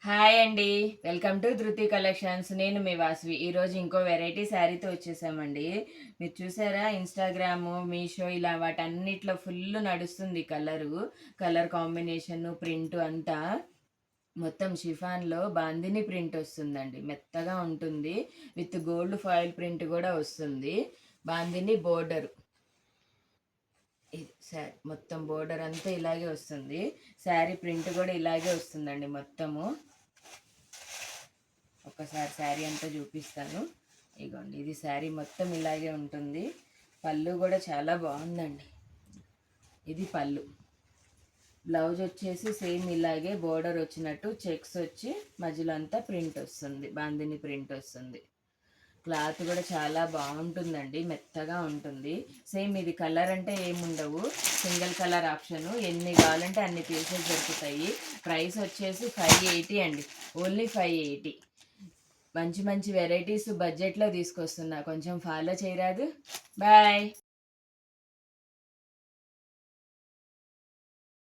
Hi అండి. Welcome to ధృతి collections. నేను మీ వాసవి. ఈరోజు ఇంకో వెరైటీ శారీతో వచ్చేసామండి. మీరు చూసారా, ఇన్స్టాగ్రాము, మీషో ఇలా వాటన్నిటిలో ఫుల్ నడుస్తుంది కలర్ కాంబినేషను, ప్రింట్ అంతా. మొత్తం షిఫాన్లో బాందిని ప్రింట్ వస్తుందండి. మెత్తగా ఉంటుంది. విత్ గోల్డ్ ఫాయిల్ ప్రింట్ కూడా వస్తుంది. బాందిని బోర్డర్. ఇది శారీ మొత్తం బోర్డర్ అంతా ఇలాగే వస్తుంది. శారీ ప్రింట్ కూడా ఇలాగే వస్తుందండి మొత్తము. ఒక్కసారి శారీ అంతా చూపిస్తాను. ఇగోండి, ఇది శారీ మొత్తం ఇలాగే ఉంటుంది. పళ్ళు కూడా చాలా బాగుందండి. ఇది పళ్ళు. బ్లౌజ్ వచ్చేసి సేమ్ ఇలాగే బోర్డర్ వచ్చినట్టు చెక్స్ వచ్చి మధ్యలో అంతా ప్రింట్ వస్తుంది, బాందిని ప్రింట్ వస్తుంది. క్లాత్ కూడా చాలా బాగుంటుందండి, మెత్తగా ఉంటుంది. సేమ్ ఇది కలర్ అంటే ఏముండవు, సింగిల్ కలర్ ఆప్షను. ఎన్ని కావాలంటే అన్ని పీసెస్ దొరుకుతాయి. ప్రైస్ వచ్చేసి 580 అండి, ఓన్లీ 580. మంచి మంచి వెరైటీస్ బడ్జెట్లో తీసుకొస్తున్నా, కొంచెం ఫాలో చేయరాదు. బాయ్.